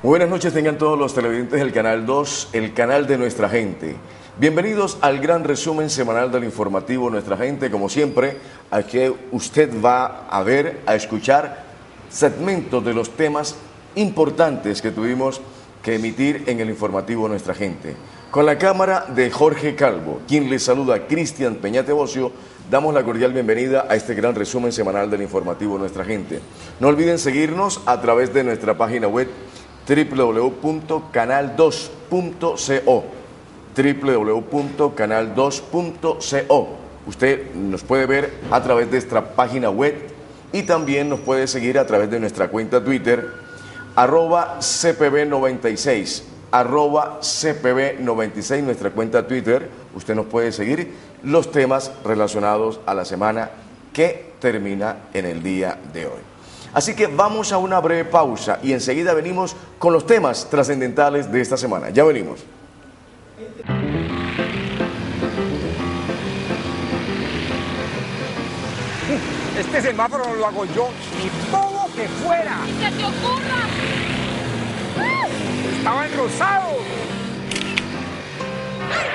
Muy buenas noches tengan todos los televidentes del Canal 2, el canal de nuestra gente. Bienvenidos al gran resumen semanal del informativo Nuestra Gente. Como siempre, aquí usted va a ver, a escuchar segmentos de los temas importantes que tuvimos que emitir en el informativo Nuestra Gente. Con la cámara de Jorge Calvo, quien les saluda, Cristian Peñate Bocio, damos la cordial bienvenida a este gran resumen semanal del informativo Nuestra Gente. No olviden seguirnos a través de nuestra página web www.canal2.co www.canal2.co. Usted nos puede ver a través de nuestra página web y también nos puede seguir a través de nuestra cuenta Twitter @cpb96 @cpb96, nuestra cuenta Twitter. Usted nos puede seguir los temas relacionados a la semana que termina en el día de hoy. Así que vamos a una breve pausa y enseguida venimos con los temas trascendentales de esta semana. Ya venimos. Este semáforo lo hago yo, ni todo que fuera. ¡Ni se te ocurra! Estaba enrosado.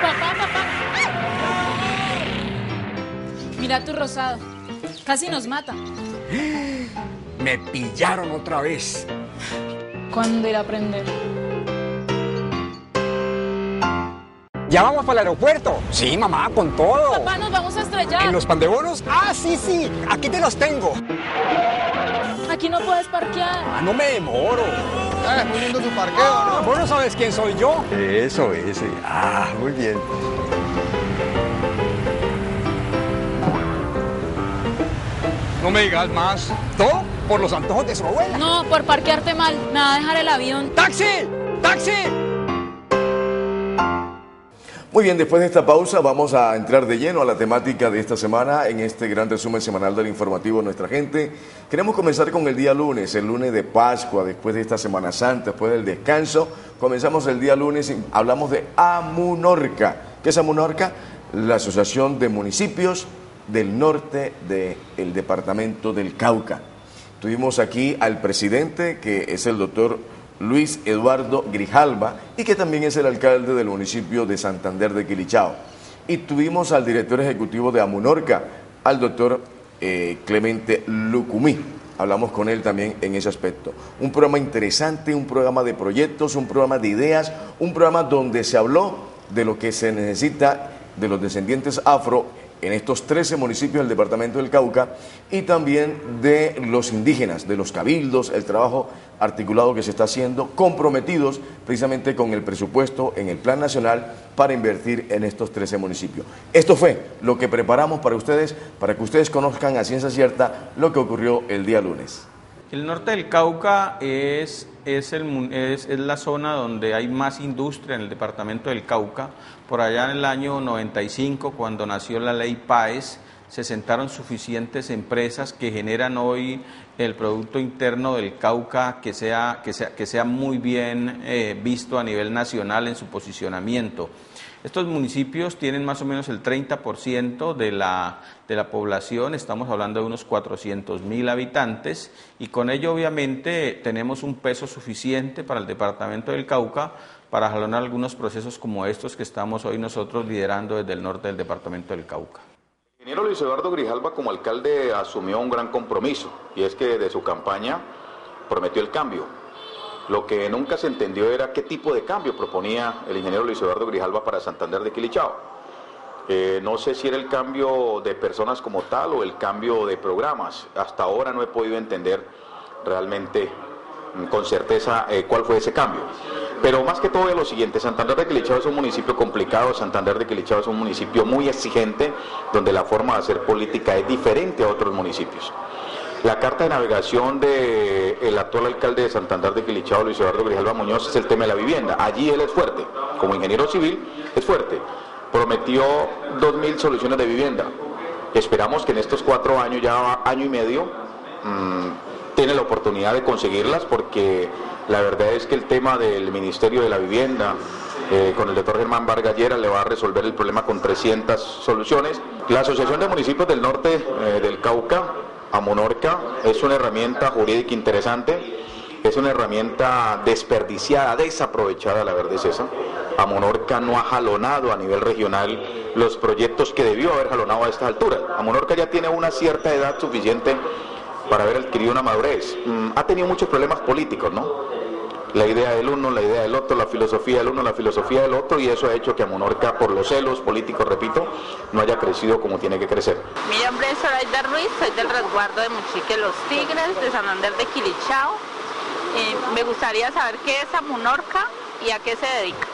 Papá. Mira tu rosado. Casi nos mata. Me pillaron otra vez. ¿Cuándo irá a aprender? ¿Ya vamos para el aeropuerto? Sí, mamá, con todo. Papá, nos vamos a estrellar. ¿En los pandebonos? Ah, sí, aquí te los tengo. Aquí no puedes parquear. Ah, no me demoro. Es muy lindo tu parqueo, ¿no? ¿Vos no sabes quién soy yo? Eso, ese. Ah, muy bien. No me digas más. ¿Todo por los antojos de su abuela? No, por parquearte mal. Me va a dejar el avión. ¡Taxi! ¡Taxi! Muy bien, después de esta pausa vamos a entrar de lleno a la temática de esta semana en este gran resumen semanal del informativo Nuestra Gente. Queremos comenzar con el día lunes, el lunes de Pascua, después de esta Semana Santa, después del descanso. Comenzamos el día lunes y hablamos de Amunorca. ¿Qué es Amunorca? La Asociación de Municipios del Norte del Departamento del Cauca. Tuvimos aquí al presidente, que es el doctor Luis Eduardo Grijalva, y que también es el alcalde del municipio de Santander de Quilichao. Y tuvimos al director ejecutivo de Amunorca, al doctor Clemente Lucumí. Hablamos con él también en ese aspecto. Un programa interesante, un programa de proyectos, un programa de ideas, un programa donde se habló de lo que se necesita de los descendientes afro en estos 13 municipios del departamento del Cauca, y también de los indígenas, de los cabildos, el trabajo articulado que se está haciendo, comprometidos precisamente con el presupuesto en el Plan Nacional para invertir en estos 13 municipios. Esto fue lo que preparamos para ustedes, para que ustedes conozcan a ciencia cierta lo que ocurrió el día lunes. El norte del Cauca es la zona donde hay más industria en el departamento del Cauca. Por allá en el año 95, cuando nació la ley PAES, se sentaron suficientes empresas que generan hoy el Producto Interno del Cauca que sea muy bien visto a nivel nacional en su posicionamiento. Estos municipios tienen más o menos el 30% de la población, estamos hablando de unos 400.000 habitantes, y con ello obviamente tenemos un peso suficiente para el departamento del Cauca para jalonar algunos procesos como estos que estamos hoy nosotros liderando desde el norte del departamento del Cauca. El ingeniero Luis Eduardo Grijalva como alcalde asumió un gran compromiso, y es que de su campaña prometió el cambio. Lo que nunca se entendió era qué tipo de cambio proponía el ingeniero Luis Eduardo Grijalva para Santander de Quilichao. No sé si era el cambio de personas como tal o el cambio de programas. Hasta ahora no he podido entender realmente con certeza cuál fue ese cambio. Pero más que todo es lo siguiente: Santander de Quilichao es un municipio complicado, Santander de Quilichao es un municipio muy exigente, donde la forma de hacer política es diferente a otros municipios. La carta de navegación del actual alcalde de Santander de Quilichao, Luis Eduardo Grijalva Muñoz, es el tema de la vivienda. Allí él es fuerte, como ingeniero civil es fuerte. Prometió 2.000 soluciones de vivienda. Esperamos que en estos 4 años, ya año y medio, tiene la oportunidad de conseguirlas, porque la verdad es que el tema del Ministerio de la Vivienda, con el doctor Germán Vargas Lleras, le va a resolver el problema con 300 soluciones. La Asociación de Municipios del Norte del Cauca, Amunorca, es una herramienta jurídica interesante Es una herramienta desperdiciada, desaprovechada, la verdad es esa. Amonorca no ha jalonado a nivel regional los proyectos que debió haber jalonado a estas alturas. Amonorca ya tiene una cierta edad suficiente para haber adquirido una madurez. Ha tenido muchos problemas políticos, ¿no? La idea del uno, la idea del otro, la filosofía del uno, la filosofía del otro, y eso ha hecho que Amonorca, por los celos políticos, repito, no haya crecido como tiene que crecer. Mi nombre es Zoraida Ruiz, soy del resguardo de Mochique Los Tigres, de Santander de Quilichao. Me gustaría saber qué es Amonorca y a qué se dedica.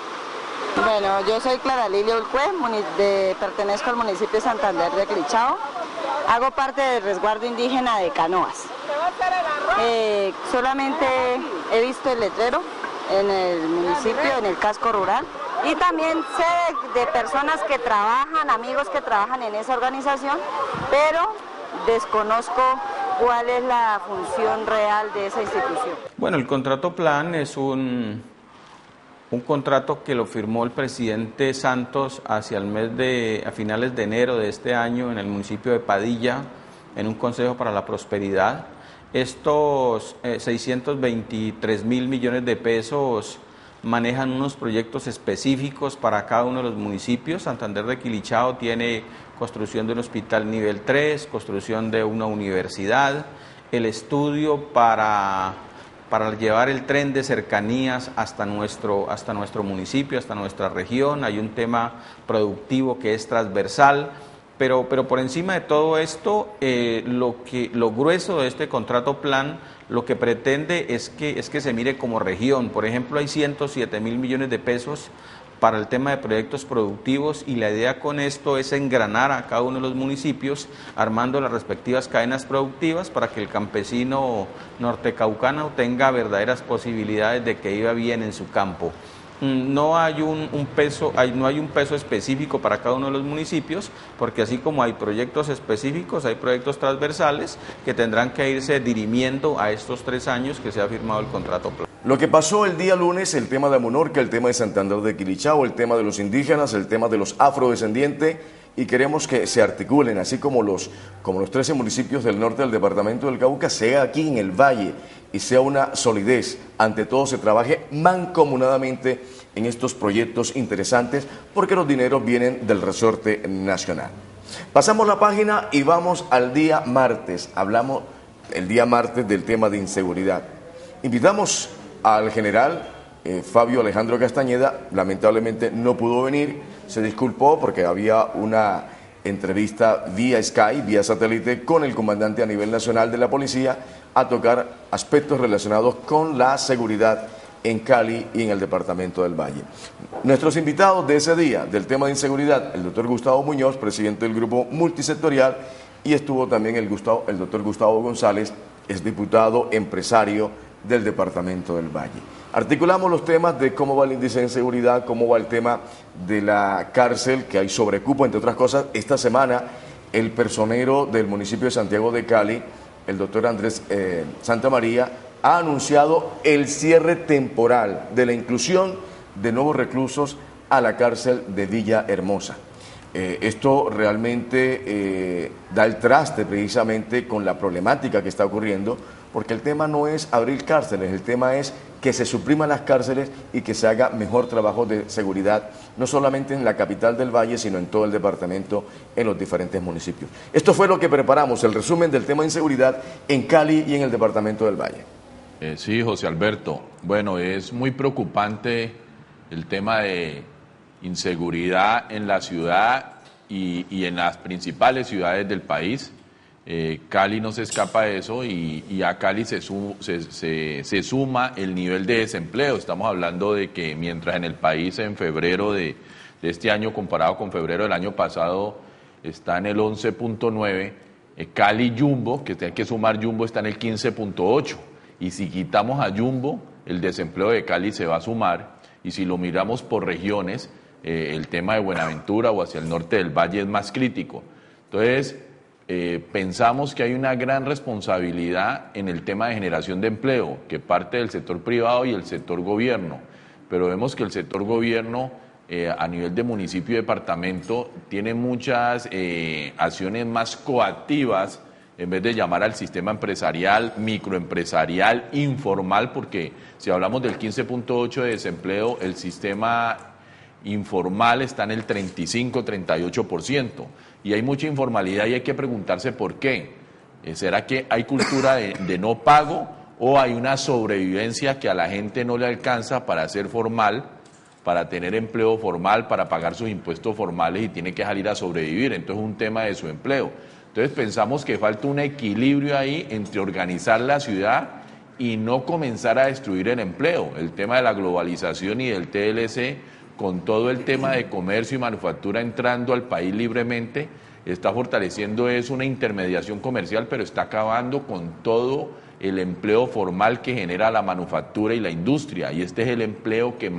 Bueno, yo soy Clara Lilia Ulcue, pertenezco al municipio de Santander de Quilichao. Hago parte del resguardo indígena de Canoas. Solamente he visto el letrero en el municipio, en el casco rural, y también sé de personas que trabajan, amigos que trabajan en esa organización, pero desconozco cuál es la función real de esa institución. Bueno, el contrato plan es un contrato que lo firmó el presidente Santos a finales de enero de este año en el municipio de Padilla, en un consejo para la prosperidad. Estos 623 mil millones de pesos manejan unos proyectos específicos para cada uno de los municipios. Santander de Quilichao tiene construcción de un hospital nivel 3, construcción de una universidad, el estudio para llevar el tren de cercanías hasta nuestro municipio, hasta nuestra región. Hay un tema productivo que es transversal. Pero por encima de todo esto, lo grueso de este contrato plan, lo que pretende es que se mire como región. Por ejemplo, hay 107 mil millones de pesos para el tema de proyectos productivos, y la idea con esto es engranar a cada uno de los municipios, armando las respectivas cadenas productivas para que el campesino nortecaucano tenga verdaderas posibilidades de que viva bien en su campo. No hay un peso específico para cada uno de los municipios, porque así como hay proyectos específicos, hay proyectos transversales que tendrán que irse dirimiendo a estos 3 años que se ha firmado el contrato plan. Lo que pasó el día lunes, el tema de Amonorca, el tema de Santander de Quilichao, el tema de los indígenas, el tema de los afrodescendientes, y queremos que se articulen, así como los 13 municipios del norte del departamento del Cauca, sea aquí en el Valle, y sea una solidez. Ante todo se trabaje mancomunadamente en estos proyectos interesantes, porque los dineros vienen del resorte nacional. Pasamos la página y vamos al día martes. Hablamos el día martes del tema de inseguridad. Invitamos al general Fabio Alejandro Castañeda. Lamentablemente no pudo venir, se disculpó porque había una entrevista vía Skype, vía satélite, con el comandante a nivel nacional de la policía, a tocar aspectos relacionados con la seguridad en Cali y en el departamento del Valle. Nuestros invitados de ese día, del tema de inseguridad, el doctor Gustavo Muñoz, presidente del grupo multisectorial, y estuvo también el doctor Gustavo González, es diputado empresario del departamento del Valle. Articulamos los temas de cómo va el índice de inseguridad, cómo va el tema de la cárcel, que hay sobrecupo, entre otras cosas. Esta semana el personero del municipio de Santiago de Cali, el doctor Andrés Santamaría, ha anunciado el cierre temporal de la inclusión de nuevos reclusos a la cárcel de Villahermosa. Esto realmente da el traste precisamente con la problemática que está ocurriendo, porque el tema no es abrir cárceles, el tema es que se supriman las cárceles y que se haga mejor trabajo de seguridad, no solamente en la capital del Valle, sino en todo el departamento, en los diferentes municipios. Esto fue lo que preparamos, el resumen del tema de inseguridad en Cali y en el departamento del Valle. Sí, José Alberto. Bueno, es muy preocupante el tema de inseguridad en la ciudad y en las principales ciudades del país. Cali no se escapa de eso, y a Cali se suma el nivel de desempleo. Estamos hablando de que mientras en el país en febrero de este año, comparado con febrero del año pasado, está en el 11.9, Cali Jumbo, que hay que sumar Jumbo, está en el 15.8, y si quitamos a Jumbo, el desempleo de Cali se va a sumar, y si lo miramos por regiones, el tema de Buenaventura o hacia el norte del Valle es más crítico. Entonces, pensamos que hay una gran responsabilidad en el tema de generación de empleo, que parte del sector privado y el sector gobierno, pero vemos que el sector gobierno a nivel de municipio y departamento tiene muchas acciones más coactivas en vez de llamar al sistema empresarial, microempresarial, informal, porque si hablamos del 15.8 de desempleo, el sistema informal está en el 35-38%, y hay mucha informalidad y hay que preguntarse por qué. ¿Será que hay cultura de no pago o hay una sobrevivencia que a la gente no le alcanza para ser formal, para tener empleo formal, para pagar sus impuestos formales y tiene que salir a sobrevivir? Entonces es un tema de su empleo. Entonces pensamos que falta un equilibrio ahí entre organizar la ciudad y no comenzar a destruir el empleo. El tema de la globalización y del TLC, con todo el tema de comercio y manufactura entrando al país libremente, está fortaleciendo una intermediación comercial, pero está acabando con todo el empleo formal que genera la manufactura y la industria, y este es el empleo que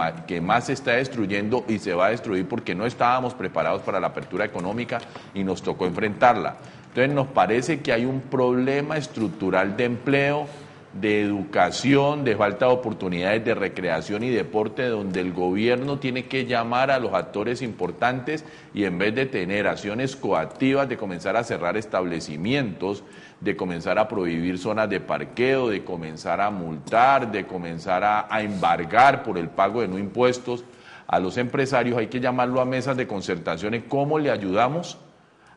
más se está destruyendo y se va a destruir porque no estábamos preparados para la apertura económica y nos tocó enfrentarla. Entonces nos parece que hay un problema estructural de empleo, de educación, de falta de oportunidades de recreación y deporte, donde el gobierno tiene que llamar a los actores importantes y en vez de tener acciones coactivas de comenzar a cerrar establecimientos, de comenzar a prohibir zonas de parqueo, de comenzar a multar, de comenzar a embargar por el pago de no impuestos a los empresarios, hay que llamarlo a mesas de concertación en cómo le ayudamos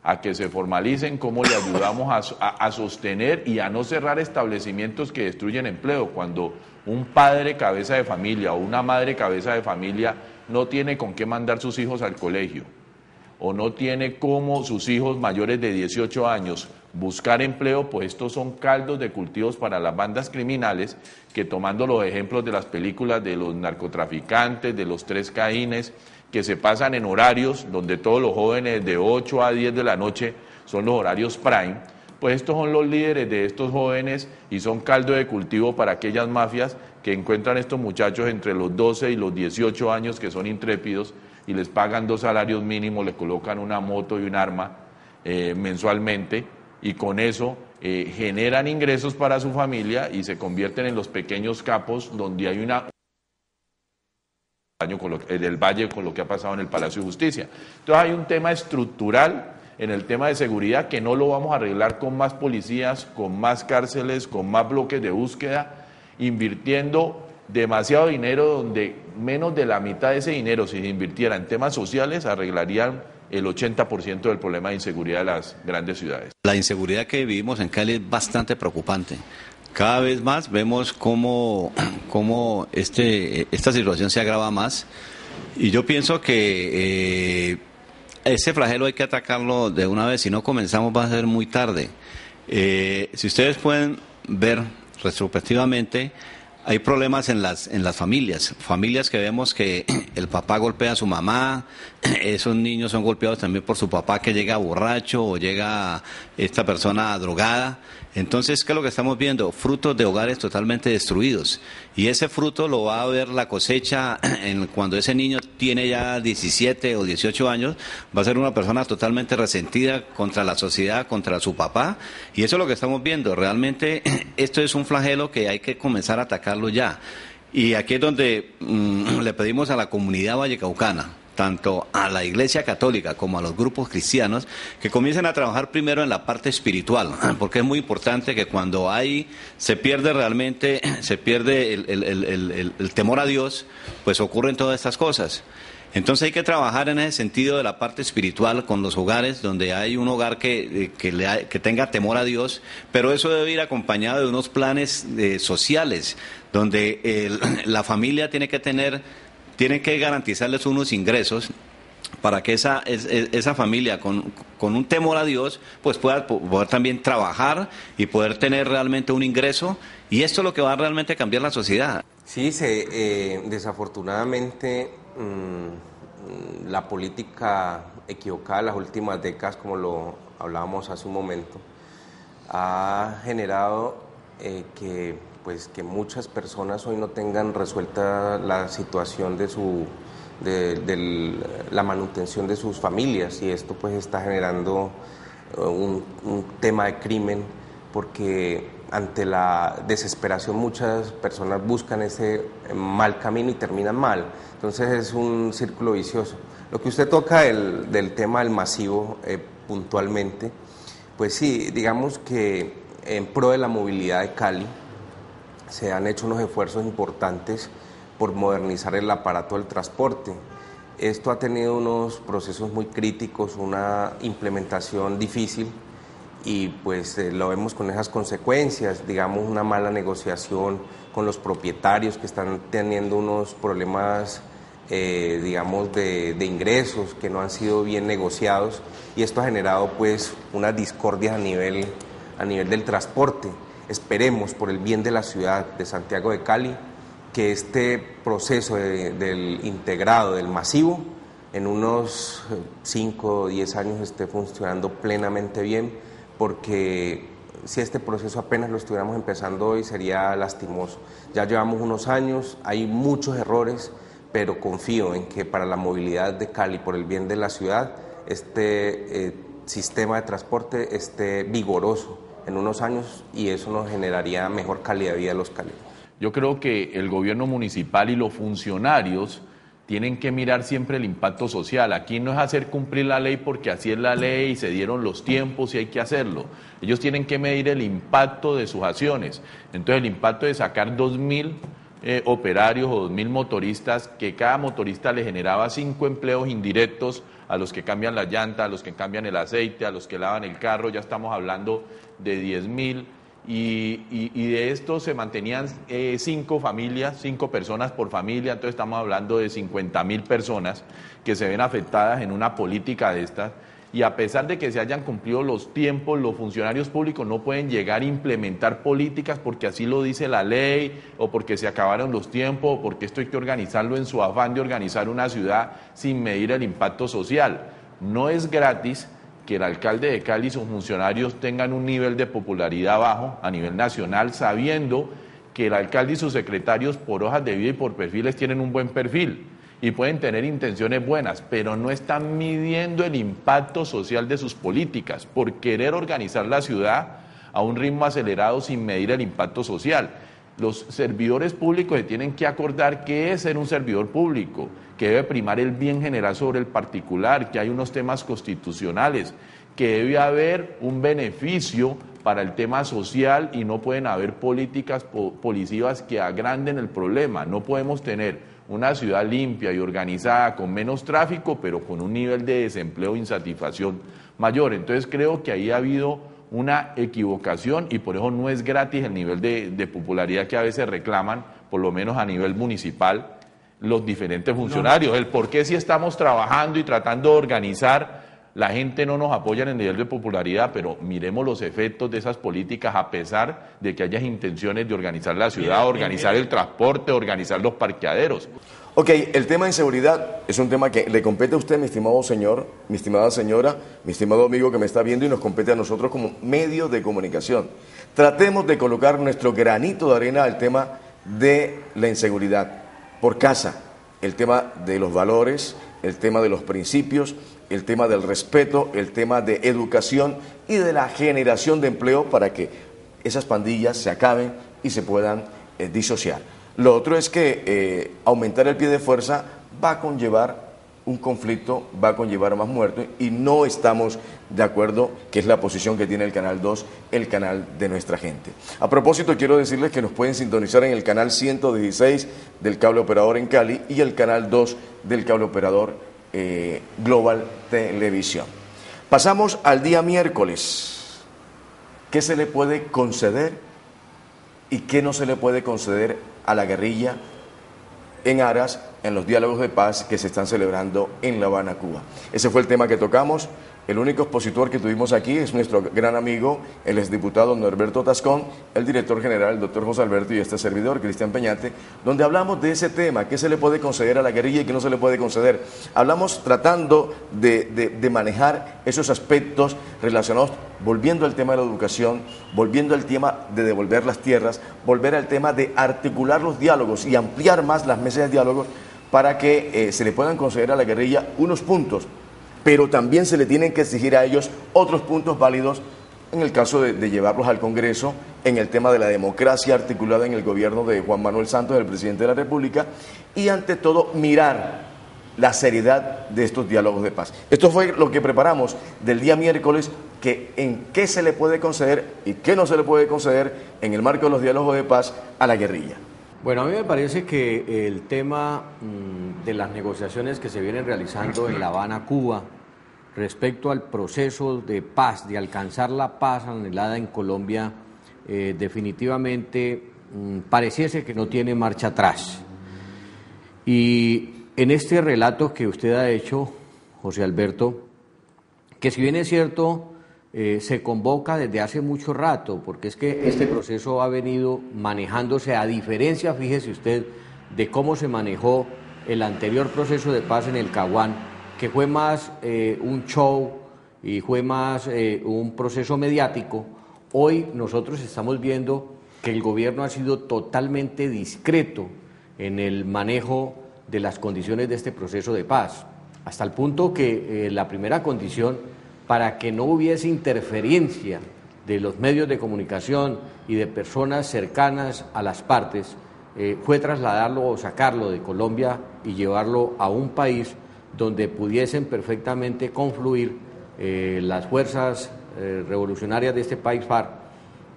a que se formalicen, cómo le ayudamos a sostener y a no cerrar establecimientos que destruyen empleo. Cuando un padre cabeza de familia o una madre cabeza de familia no tiene con qué mandar sus hijos al colegio o no tiene cómo sus hijos mayores de 18 años buscar empleo, pues estos son caldos de cultivos para las bandas criminales que, tomando los ejemplos de las películas de los narcotraficantes, de los Tres Caínes, que se pasan en horarios donde todos los jóvenes de 8 a 10 de la noche son los horarios prime, pues estos son los líderes de estos jóvenes y son caldo de cultivo para aquellas mafias que encuentran estos muchachos entre los 12 y los 18 años que son intrépidos y les pagan 2 salarios mínimos, les colocan una moto y un arma mensualmente y con eso generan ingresos para su familia y se convierten en los pequeños capos donde hay del Valle con lo que ha pasado en el Palacio de Justicia. Entonces hay un tema estructural en el tema de seguridad que no lo vamos a arreglar con más policías, con más cárceles, con más bloques de búsqueda, invirtiendo demasiado dinero donde menos de la mitad de ese dinero, si se invirtiera en temas sociales, arreglarían el 80% del problema de inseguridad de las grandes ciudades. La inseguridad que vivimos en Cali es bastante preocupante. Cada vez más vemos cómo esta situación se agrava más y yo pienso que ese flagelo hay que atacarlo de una vez, si no comenzamos va a ser muy tarde. Si ustedes pueden ver retrospectivamente, hay problemas en las familias que vemos que el papá golpea a su mamá, esos niños son golpeados también por su papá que llega borracho o llega esta persona drogada. Entonces, ¿qué es lo que estamos viendo? Frutos de hogares totalmente destruidos. Y ese fruto lo va a ver la cosecha cuando ese niño tiene ya 17 o 18 años, va a ser una persona totalmente resentida contra la sociedad, contra su papá. Y eso es lo que estamos viendo. Realmente esto es un flagelo que hay que comenzar a atacarlo ya. Y aquí es donde le pedimos a la comunidad vallecaucana, tanto a la Iglesia Católica como a los grupos cristianos, que comiencen a trabajar primero en la parte espiritual, porque es muy importante que cuando se pierde el temor a Dios, pues ocurren todas estas cosas. Entonces hay que trabajar en ese sentido de la parte espiritual con los hogares, donde hay un hogar que tenga temor a Dios, pero eso debe ir acompañado de unos planes sociales, donde la familia tiene que garantizarles unos ingresos para que esa familia con un temor a Dios pues pueda poder también trabajar y poder tener realmente un ingreso, y esto es lo que va a realmente cambiar la sociedad. Sí, desafortunadamente la política equivocada de las últimas décadas, como lo hablábamos hace un momento, ha generado que muchas personas hoy no tengan resuelta la situación de la manutención de sus familias, y esto pues está generando un tema de crimen, porque ante la desesperación muchas personas buscan ese mal camino y terminan mal. Entonces es un círculo vicioso. Lo que usted toca del tema del masivo puntualmente, Pues sí, digamos que en pro de la movilidad de Cali se han hecho unos esfuerzos importantes por modernizar el aparato del transporte. Esto ha tenido unos procesos muy críticos, una implementación difícil y pues lo vemos con esas consecuencias, digamos una mala negociación con los propietarios que están teniendo unos problemas digamos de ingresos que no han sido bien negociados y esto ha generado pues unas discordias a nivel del transporte. Esperemos por el bien de la ciudad de Santiago de Cali que este proceso del integrado, del masivo, en unos 5 o 10 años esté funcionando plenamente bien, porque si este proceso apenas lo estuviéramos empezando hoy sería lastimoso. Ya llevamos unos años, hay muchos errores, pero confío en que para la movilidad de Cali, por el bien de la ciudad, este sistema de transporte esté vigoroso en unos años y eso nos generaría mejor calidad de vida a los caleños. Yo creo que el gobierno municipal y los funcionarios tienen que mirar siempre el impacto social. Aquí no es hacer cumplir la ley porque así es la ley y se dieron los tiempos y hay que hacerlo. Ellos tienen que medir el impacto de sus acciones. Entonces el impacto de sacar 2.000 operarios o 2.000 motoristas, que cada motorista le generaba 5 empleos indirectos a los que cambian la llanta, a los que cambian el aceite, a los que lavan el carro, ya estamos hablando de 10.000. Y de esto se mantenían 5 familias, 5 personas por familia, entonces estamos hablando de 50.000 personas que se ven afectadas en una política de estas, y a pesar de que se hayan cumplido los tiempos, los funcionarios públicos no pueden llegar a implementar políticas porque así lo dice la ley, o porque se acabaron los tiempos, o porque esto hay que organizarlo en su afán de organizar una ciudad sin medir el impacto social. No es gratis que el alcalde de Cali y sus funcionarios tengan un nivel de popularidad bajo a nivel nacional, sabiendo que el alcalde y sus secretarios por hojas de vida y por perfiles tienen un buen perfil y pueden tener intenciones buenas, pero no están midiendo el impacto social de sus políticas por querer organizar la ciudad a un ritmo acelerado sin medir el impacto social. Los servidores públicos se tienen que acordar qué es ser un servidor público, que debe primar el bien general sobre el particular, que hay unos temas constitucionales, que debe haber un beneficio para el tema social y no pueden haber políticas policivas que agranden el problema. No podemos tener una ciudad limpia y organizada con menos tráfico, pero con un nivel de desempleo e insatisfacción mayor. Entonces creo que ahí ha habido una equivocación y por eso no es gratis el nivel de popularidad que a veces reclaman, por lo menos a nivel municipal, los diferentes funcionarios. El por qué si estamos trabajando y tratando de organizar, la gente no nos apoya en el nivel de popularidad, pero miremos los efectos de esas políticas a pesar de que haya intenciones de organizar la ciudad, organizar el transporte, organizar los parqueaderos. Ok, el tema de inseguridad es un tema que le compete a usted, mi estimado señor, mi estimada señora, mi estimado amigo que me está viendo, y nos compete a nosotros como medios de comunicación. Tratemos de colocar nuestro granito de arena al tema de la inseguridad por casa, el tema de los valores, el tema de los principios, el tema del respeto, el tema de educación y de la generación de empleo para que esas pandillas se acaben y se puedan disociar. Lo otro es que aumentar el pie de fuerza va a conllevar un conflicto, va a conllevar más muertos y no estamos de acuerdo, que es la posición que tiene el Canal 2, el canal de nuestra gente. A propósito, quiero decirles que nos pueden sintonizar en el canal 116 del cable operador en Cali y el canal 2 del cable operador Global Televisión. Pasamos al día miércoles. ¿Qué se le puede conceder y qué no se le puede conceder a la guerrilla en aras, en los diálogos de paz que se están celebrando en La Habana, Cuba? Ese fue el tema que tocamos. El único expositor que tuvimos aquí es nuestro gran amigo, el exdiputado Norberto Tascón, el director general, el doctor José Alberto, y este servidor, Cristian Peñate, donde hablamos de ese tema, qué se le puede conceder a la guerrilla y qué no se le puede conceder. Hablamos tratando de manejar esos aspectos relacionados, volviendo al tema de la educación, volviendo al tema de devolver las tierras, volver al tema de articular los diálogos y ampliar más las mesas de diálogos para que se le puedan conceder a la guerrilla unos puntos, pero también se le tienen que exigir a ellos otros puntos válidos en el caso de llevarlos al Congreso, en el tema de la democracia articulada en el gobierno de Juan Manuel Santos, el presidente de la República, y ante todo mirar la seriedad de estos diálogos de paz. Esto fue lo que preparamos del día miércoles, que en qué se le puede conceder y qué no se le puede conceder en el marco de los diálogos de paz a la guerrilla. Bueno, a mí me parece que el tema de las negociaciones que se vienen realizando en La Habana, Cuba, respecto al proceso de paz, de alcanzar la paz anhelada en Colombia, definitivamente pareciese que no tiene marcha atrás. Y en este relato que usted ha hecho, José Alberto, que si bien es cierto, se convoca desde hace mucho rato, porque es que este proceso ha venido manejándose, a diferencia, fíjese usted, de cómo se manejó el anterior proceso de paz en el Caguán, que fue más un show y fue más un proceso mediático. Hoy nosotros estamos viendo que el gobierno ha sido totalmente discreto en el manejo de las condiciones de este proceso de paz, hasta el punto que la primera condición para que no hubiese interferencia de los medios de comunicación y de personas cercanas a las partes fue trasladarlo o sacarlo de Colombia y llevarlo a un país donde pudiesen perfectamente confluir las fuerzas revolucionarias de este país, FARC,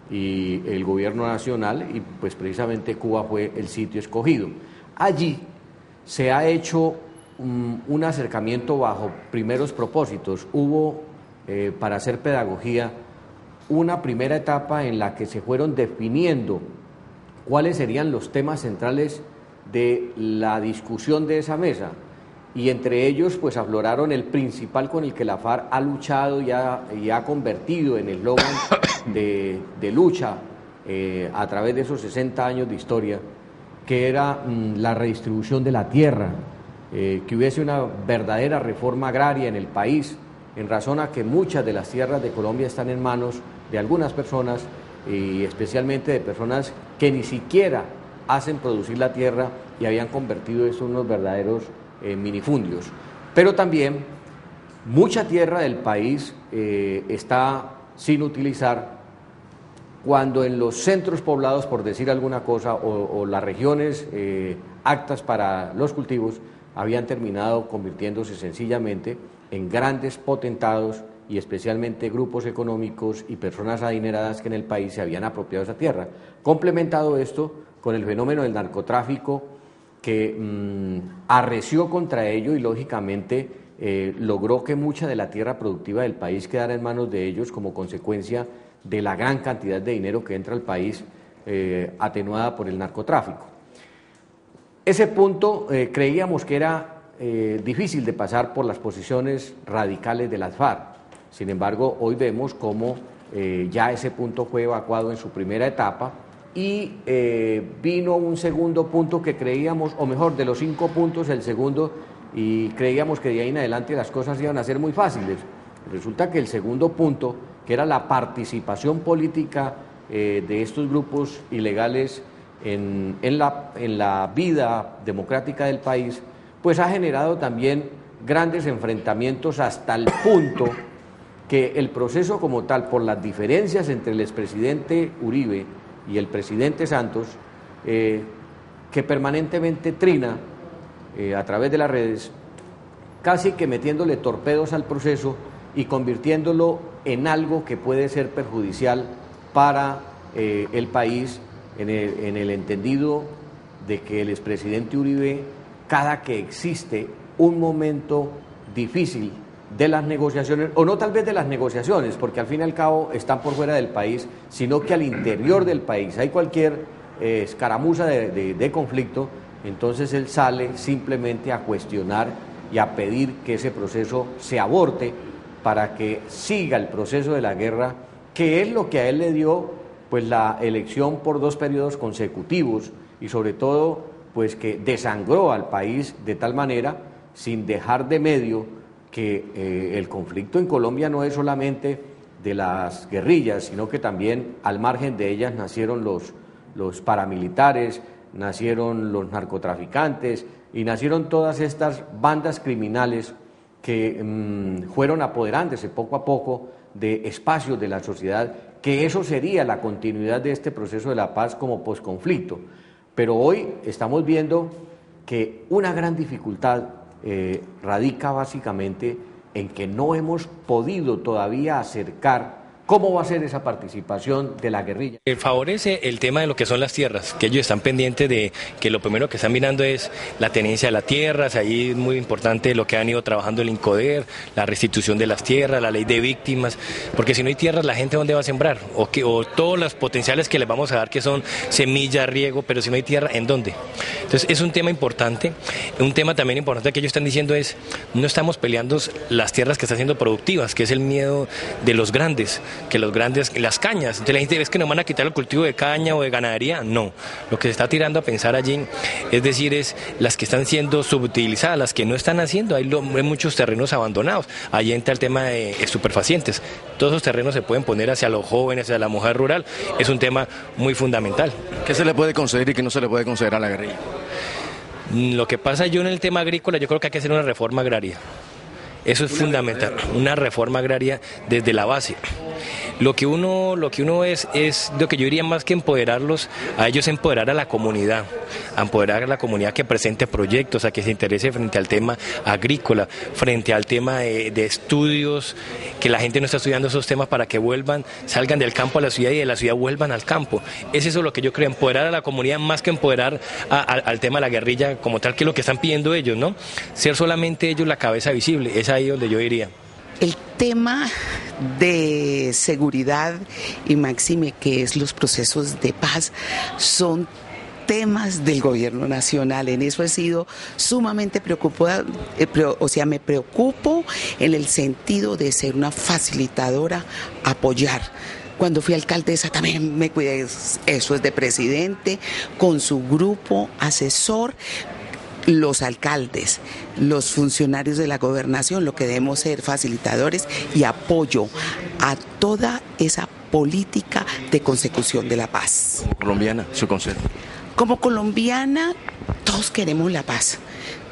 y el gobierno nacional, y pues precisamente Cuba fue el sitio escogido. Allí se ha hecho un acercamiento bajo primeros propósitos. Hubo, para hacer pedagogía, una primera etapa en la que se fueron definiendo cuáles serían los temas centrales de la discusión de esa mesa, y entre ellos pues afloraron el principal con el que la FARC ha luchado y ha convertido en el eslogan de lucha a través de esos 60 años de historia, que era la redistribución de la tierra, que hubiese una verdadera reforma agraria en el país, en razón a que muchas de las tierras de Colombia están en manos de algunas personas, y especialmente de personas que ni siquiera hacen producir la tierra y habían convertido eso en unos verdaderos minifundios. Pero también mucha tierra del país está sin utilizar, cuando en los centros poblados, por decir alguna cosa, o las regiones aptas para los cultivos, habían terminado convirtiéndose sencillamente en grandes potentados y especialmente grupos económicos y personas adineradas que en el país se habían apropiado de esa tierra. Complementado esto con el fenómeno del narcotráfico, que arreció contra ello y lógicamente logró que mucha de la tierra productiva del país quedara en manos de ellos como consecuencia de la gran cantidad de dinero que entra al país atenuada por el narcotráfico. Ese punto creíamos que era difícil de pasar por las posiciones radicales de las FARC. Sin embargo, hoy vemos cómo ya ese punto fue evacuado en su primera etapa, y vino un segundo punto que creíamos, o mejor, de los 5 puntos, el segundo, y creíamos que de ahí en adelante las cosas iban a ser muy fáciles. Resulta que el segundo punto, que era la participación política de estos grupos ilegales en la vida democrática del país, pues ha generado también grandes enfrentamientos, hasta el punto que el proceso como tal, por las diferencias entre el expresidente Uribe y el presidente Santos, que permanentemente trina a través de las redes, casi que metiéndole torpedos al proceso y convirtiéndolo en algo que puede ser perjudicial para el país, en el entendido de que el expresidente Uribe, cada que existe un momento difícil de las negociaciones, o no tal vez de las negociaciones, porque al fin y al cabo están por fuera del país, sino que al interior del país hay cualquier escaramuza de conflicto, entonces él sale simplemente a cuestionar y a pedir que ese proceso se aborte para que siga el proceso de la guerra, que es lo que a él le dio pues la elección por 2 periodos consecutivos, y sobre todo pues que desangró al país de tal manera, sin dejar de medio que el conflicto en Colombia no es solamente de las guerrillas, sino que también al margen de ellas nacieron los paramilitares, nacieron los narcotraficantes y nacieron todas estas bandas criminales que fueron apoderándose poco a poco de espacios de la sociedad, que eso sería la continuidad de este proceso de la paz como posconflicto. Pero hoy estamos viendo que una gran dificultad radica básicamente en que no hemos podido todavía acercar. ¿Cómo va a ser esa participación de la guerrilla? Favorece el tema de lo que son las tierras, que ellos están pendientes de que lo primero que están mirando es la tenencia de las tierras. Ahí es muy importante lo que han ido trabajando el INCODER, la restitución de las tierras, la ley de víctimas, porque si no hay tierras, la gente ¿dónde va a sembrar? O todos los potenciales que les vamos a dar, que son semilla, riego, pero si no hay tierra, ¿en dónde? Entonces es un tema importante. Un tema también importante que ellos están diciendo es, no estamos peleando las tierras que están siendo productivas, que es el miedo de los grandes, que los grandes, las cañas. Entonces la gente es que nos van a quitar el cultivo de caña o de ganadería. No, lo que se está tirando a pensar allí, es decir, es las que están siendo subutilizadas, las que no están haciendo. Hay muchos terrenos abandonados. Ahí entra el tema de estupefacientes. Todos esos terrenos se pueden poner hacia los jóvenes, hacia la mujer rural. Es un tema muy fundamental. ¿Qué se le puede conceder y qué no se le puede conceder a la guerrilla? Lo que pasa yo en el tema agrícola, yo creo que hay que hacer una reforma agraria. Eso es fundamental, una reforma agraria desde la base. Lo que uno es lo que yo diría más que empoderarlos, a ellos empoderar a la comunidad que presente proyectos, a que se interese frente al tema agrícola, frente al tema de estudios, que la gente no está estudiando esos temas para que salgan del campo a la ciudad y de la ciudad vuelvan al campo. Es eso lo que yo creo, empoderar a la comunidad más que empoderar al tema de la guerrilla como tal, que es lo que están pidiendo ellos, ¿no? Ser solamente ellos la cabeza visible, es ahí donde yo diría. El tema de seguridad y máxime que es los procesos de paz son temas del gobierno nacional. En eso he sido sumamente preocupada, me preocupo en el sentido de ser una facilitadora, apoyar. Cuando fui alcaldesa también me cuidé, eso es de presidente, con su grupo asesor. Los alcaldes, los funcionarios de la gobernación, lo que debemos ser facilitadores y apoyo a toda esa política de consecución de la paz. Como colombiana, su consejo. Como colombiana, todos queremos la paz,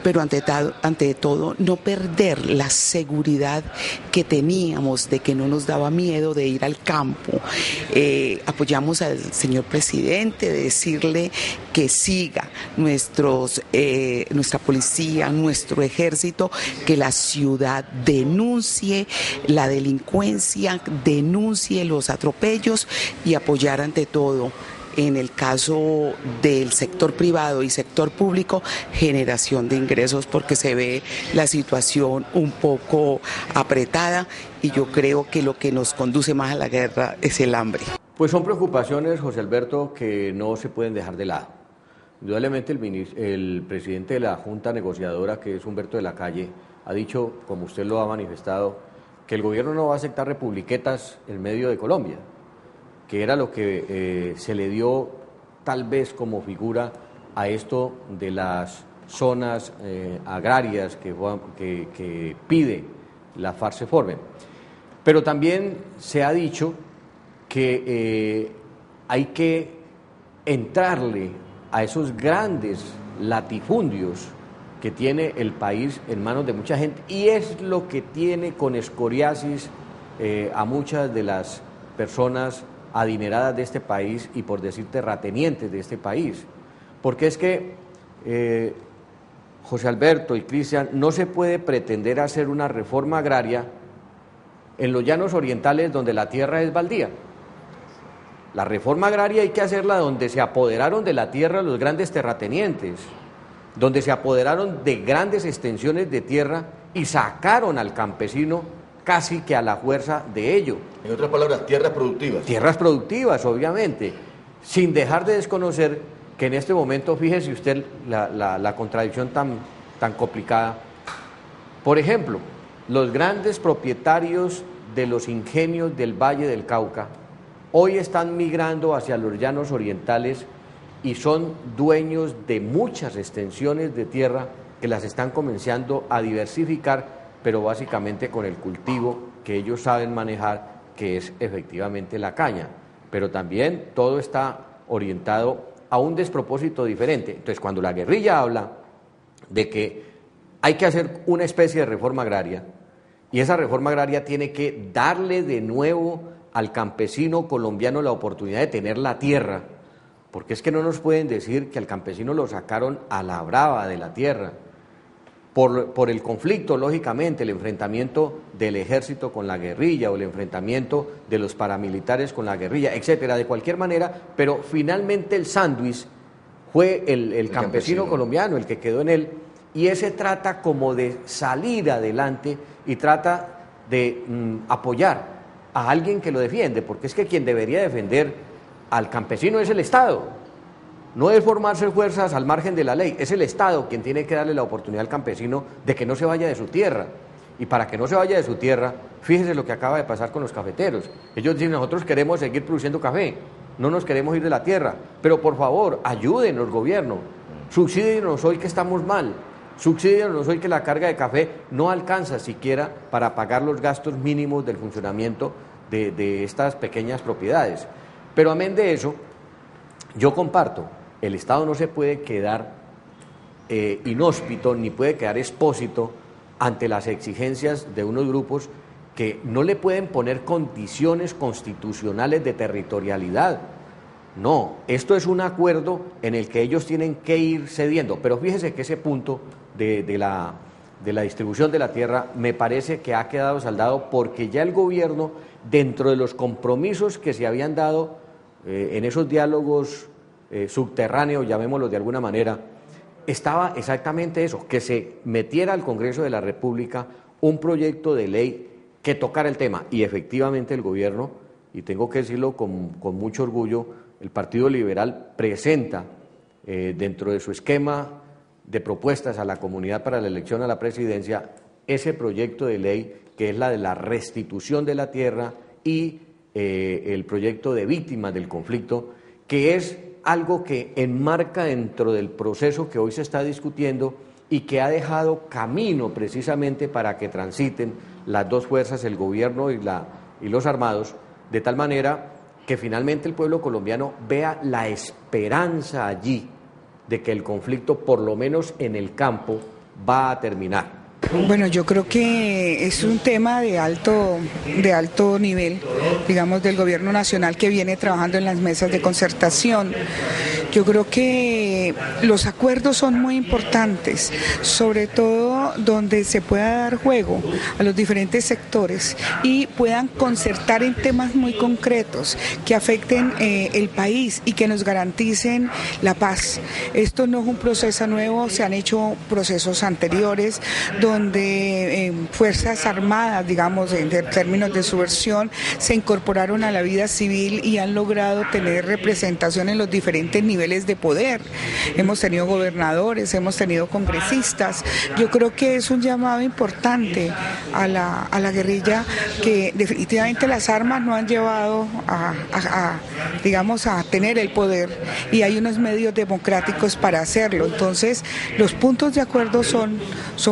pero ante todo no perder la seguridad que teníamos, de que no nos daba miedo de ir al campo. Apoyamos al señor presidente, de decirle que siga nuestra policía, nuestro ejército, que la ciudad denuncie la delincuencia, denuncie los atropellos y apoyar ante todo, en el caso del sector privado y sector público, generación de ingresos, porque se ve la situación un poco apretada y yo creo que lo que nos conduce más a la guerra es el hambre. Pues son preocupaciones, José Alberto, que no se pueden dejar de lado. Indudablemente el presidente de la Junta Negociadora, que es Humberto de la Calle, ha dicho, como usted lo ha manifestado, que el gobierno no va a aceptar republiquetas en medio de Colombia, que era lo que se le dio tal vez como figura a esto de las zonas agrarias que pide la FARC se formen. Pero también se ha dicho que hay que entrarle a esos grandes latifundios que tiene el país en manos de mucha gente, y es lo que tiene con escoriasis a muchas de las personas adineradas de este país y, por decir, terratenientes de este país. Porque es que, José Alberto y Cristian, no se puede pretender hacer una reforma agraria en los llanos orientales donde la tierra es baldía. La reforma agraria hay que hacerla donde se apoderaron de la tierra los grandes terratenientes, donde se apoderaron de grandes extensiones de tierra y sacaron al campesino casi que a la fuerza de ello. En otras palabras, tierras productivas. Tierras productivas, obviamente, sin dejar de desconocer que en este momento, fíjese usted la contradicción tan complicada. Por ejemplo, los grandes propietarios de los ingenios del Valle del Cauca hoy están migrando hacia los llanos orientales y son dueños de muchas extensiones de tierra que las están comenzando a diversificar, pero básicamente con el cultivo que ellos saben manejar, que es efectivamente la caña. Pero también todo está orientado a un despropósito diferente. Entonces, cuando la guerrilla habla de que hay que hacer una especie de reforma agraria, y esa reforma agraria tiene que darle de nuevo al campesino colombiano la oportunidad de tener la tierra, porque es que no nos pueden decir que al campesino lo sacaron a la brava de la tierra. por el conflicto, lógicamente, el enfrentamiento del ejército con la guerrilla o el enfrentamiento de los paramilitares con la guerrilla, etcétera, de cualquier manera, pero finalmente el sándwich fue el campesino colombiano el que quedó en él, y ese trata como de salir adelante y trata de apoyar a alguien que lo defiende, porque es que quien debería defender al campesino es el Estado. No es formarse fuerzas al margen de la ley, es el Estado quien tiene que darle la oportunidad al campesino de que no se vaya de su tierra. Y para que no se vaya de su tierra, fíjese lo que acaba de pasar con los cafeteros. Ellos dicen, nosotros queremos seguir produciendo café, no nos queremos ir de la tierra, pero por favor, ayúdenos, gobierno, subsídienos hoy que estamos mal, subsídienos hoy que la carga de café no alcanza siquiera para pagar los gastos mínimos del funcionamiento de estas pequeñas propiedades. Pero amén de eso, yo comparto, el Estado no se puede quedar inhóspito ni puede quedar expósito ante las exigencias de unos grupos que no le pueden poner condiciones constitucionales de territorialidad. No, esto es un acuerdo en el que ellos tienen que ir cediendo, pero fíjese que ese punto de la distribución de la tierra me parece que ha quedado saldado porque ya el gobierno, dentro de los compromisos que se habían dado en esos diálogos subterráneos, llamémoslos de alguna manera, estaba exactamente eso, que se metiera al Congreso de la República un proyecto de ley que tocara el tema, y efectivamente el gobierno, y tengo que decirlo con mucho orgullo, el Partido Liberal presenta dentro de su esquema de propuestas a la comunidad para la elección a la presidencia ese proyecto de ley que es la de la restitución de la tierra y el proyecto de víctimas del conflicto, que es algo que enmarca dentro del proceso que hoy se está discutiendo y que ha dejado camino precisamente para que transiten las dos fuerzas, el gobierno y los armados, de tal manera que finalmente el pueblo colombiano vea la esperanza allí de que el conflicto, por lo menos en el campo, va a terminar. Bueno, yo creo que es un tema de alto nivel, digamos, del gobierno nacional que viene trabajando en las mesas de concertación. Yo creo que los acuerdos son muy importantes, sobre todo donde se pueda dar juego a los diferentes sectores y puedan concertar en temas muy concretos que afecten el país y que nos garanticen la paz. Esto no es un proceso nuevo, se han hecho procesos anteriores donde fuerzas armadas, digamos, en términos de subversión, se incorporaron a la vida civil y han logrado tener representación en los diferentes niveles de poder. Hemos tenido gobernadores, hemos tenido congresistas. Yo creo que es un llamado importante a la guerrilla, que definitivamente las armas no han llevado digamos, a tener el poder, y hay unos medios democráticos para hacerlo. Entonces, los puntos de acuerdo son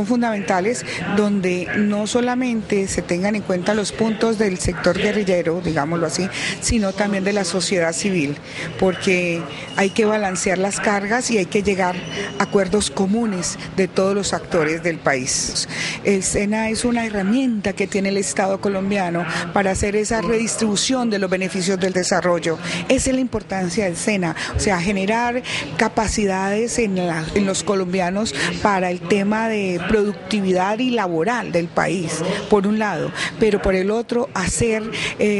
fundamentales, donde no solamente se tengan en cuenta los puntos del sector guerrillero, digámoslo así, sino también de la sociedad civil, porque hay que balancear las cargas y hay que llegar a acuerdos comunes de todos los actores del país. El SENA es una herramienta que tiene el Estado colombiano para hacer esa redistribución de los beneficios del desarrollo. Esa es la importancia del SENA, o sea, generar capacidades en los colombianos para el tema de productividad y laboral del país, por un lado, pero por el otro, hacer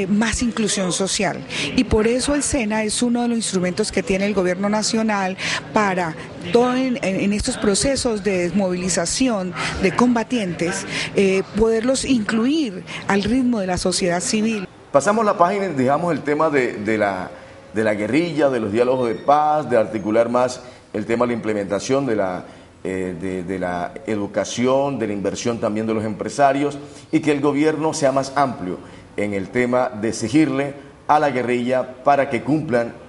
más inclusión social. Y por eso el SENA es uno de los instrumentos que tiene el gobierno nacional para todo en estos procesos de desmovilización de combatientes, poderlos incluir al ritmo de la sociedad civil. Pasamos la página y dejamos el tema de la guerrilla, de los diálogos de paz, de articular más el tema de la implementación de la educación, de la inversión también de los empresarios, y que el gobierno sea más amplio en el tema de exigirle a la guerrilla para que cumplan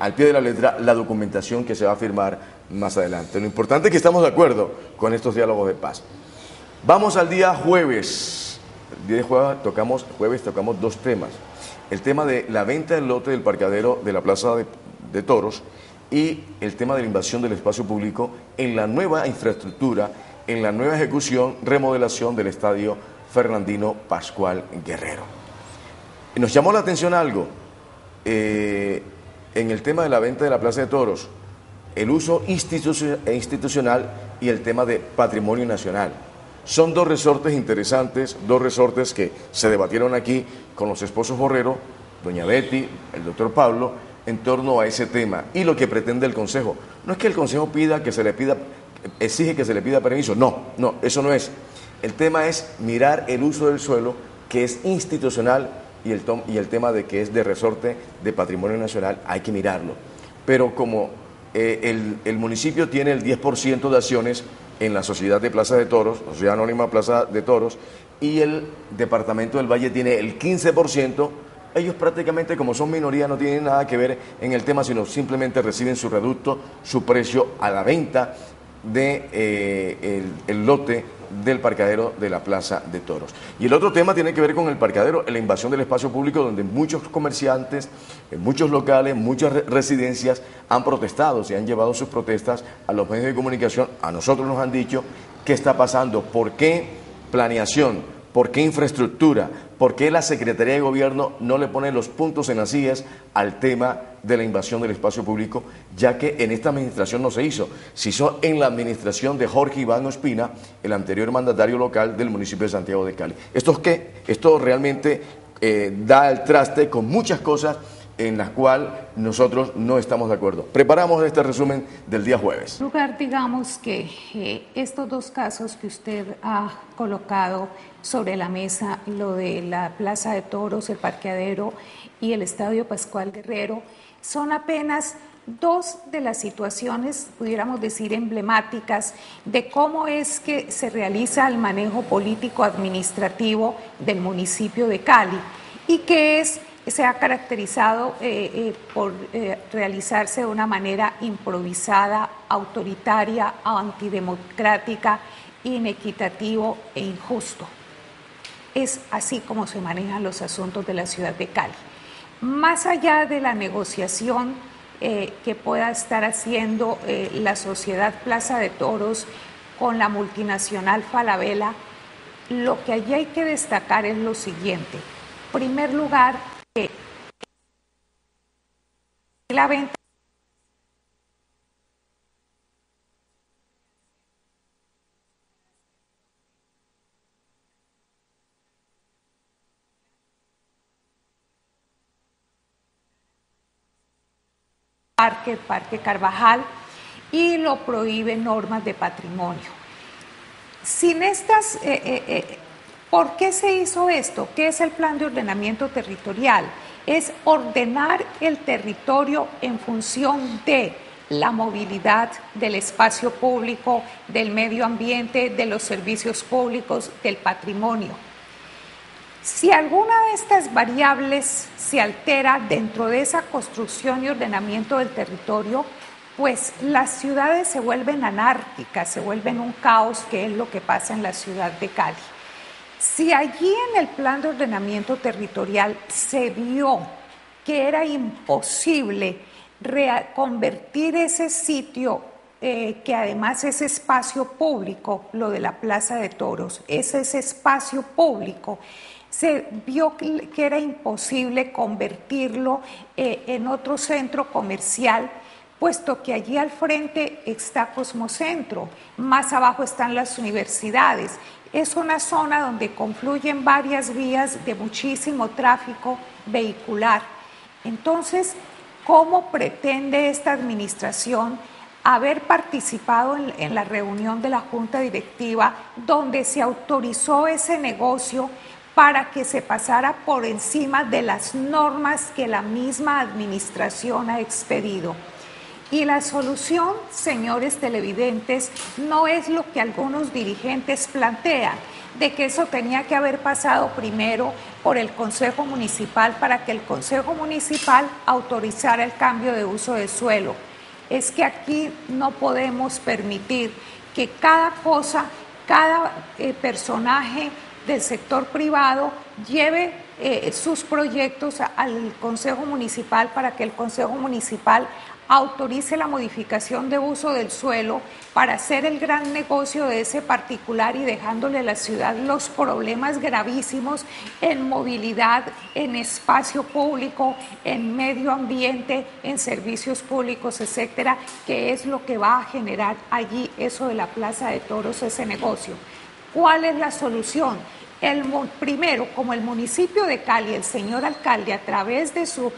al pie de la letra la documentación que se va a firmar más adelante. Lo importante es que estamos de acuerdo con estos diálogos de paz. Vamos al día jueves. El día de jueves tocamos dos temas. El tema de la venta del lote del parqueadero de la Plaza de Toros y el tema de la invasión del espacio público en la nueva infraestructura, en la nueva ejecución, remodelación del estadio Fernandino Pascual Guerrero. Nos llamó la atención algo. En el tema de la venta de la Plaza de Toros, el uso institucional y el tema de patrimonio nacional. Son dos resortes interesantes, dos resortes que se debatieron aquí con los esposos Borrero, doña Betty, el doctor Pablo, en torno a ese tema y lo que pretende el Consejo. No es que el Consejo exige que se le pida permiso, no, eso no es. El tema es mirar el uso del suelo, que es institucional, y el tema de que es de resorte de patrimonio nacional, hay que mirarlo. Pero como el municipio tiene el 10% de acciones en la Sociedad de Plaza de Toros, la Sociedad Anónima Plaza de Toros, y el Departamento del Valle tiene el 15%, ellos prácticamente, como son minoría, no tienen nada que ver en el tema, sino simplemente reciben su reducto, su precio a la venta de el lote del parqueadero de la Plaza de Toros. Y el otro tema tiene que ver con el parqueadero, la invasión del espacio público, donde muchos comerciantes, muchos locales, muchas residencias han protestado, se han llevado sus protestas a los medios de comunicación. A nosotros nos han dicho qué está pasando, por qué planeación, por qué infraestructura, por qué la Secretaría de Gobierno no le pone los puntos en las IES al tema de la invasión del espacio público, ya que en esta administración no se hizo. Se hizo en la administración de Jorge Iván Ospina, el anterior mandatario local del municipio de Santiago de Cali. Esto realmente da el traste con muchas cosas en las cuales nosotros no estamos de acuerdo. Preparamos este resumen del día jueves. En lugar, digamos que estos dos casos que usted ha colocado sobre la mesa, lo de la Plaza de Toros, el parqueadero y el Estadio Pascual Guerrero, son apenas dos de las situaciones, pudiéramos decir, emblemáticas de cómo es que se realiza el manejo político administrativo del municipio de Cali y que se ha caracterizado por realizarse de una manera improvisada, autoritaria, antidemocrática, inequitativo e injusto. Es así como se manejan los asuntos de la ciudad de Cali. Más allá de la negociación que pueda estar haciendo la Sociedad Plaza de Toros con la multinacional Falabella, lo que allí hay que destacar es lo siguiente. En primer lugar, la venta Parque Carvajal, y lo prohíben normas de patrimonio. Sin estas, ¿por qué se hizo esto? ¿Qué es el plan de ordenamiento territorial? Es ordenar el territorio en función de la movilidad, del espacio público, del medio ambiente, de los servicios públicos, del patrimonio. Si alguna de estas variables se altera dentro de esa construcción y ordenamiento del territorio, pues las ciudades se vuelven anárquicas, se vuelven un caos, que es lo que pasa en la ciudad de Cali. Si allí en el plan de ordenamiento territorial se vio que era imposible convertir ese sitio, que además es espacio público, lo de la Plaza de Toros, es ese espacio público, se vio que era imposible convertirlo en otro centro comercial, puesto que allí al frente está Cosmocentro, más abajo están las universidades. Es una zona donde confluyen varias vías de muchísimo tráfico vehicular. Entonces, ¿cómo pretende esta administración haber participado en la reunión de la Junta Directiva donde se autorizó ese negocio para que se pasara por encima de las normas que la misma administración ha expedido? Y la solución, señores televidentes, no es lo que algunos dirigentes plantean, de que eso tenía que haber pasado primero por el Consejo Municipal para que el Consejo Municipal autorizara el cambio de uso de suelo. Es que aquí no podemos permitir que cada cosa, cada personaje del sector privado lleve sus proyectos al Consejo Municipal para que el Consejo Municipal autorice la modificación de uso del suelo para hacer el gran negocio de ese particular y dejándole a la ciudad los problemas gravísimos en movilidad, en espacio público, en medio ambiente, en servicios públicos, etcétera, que es lo que va a generar allí eso de la Plaza de Toros, ese negocio. ¿Cuál es la solución? Primero, como el municipio de Cali, el señor alcalde, a través de su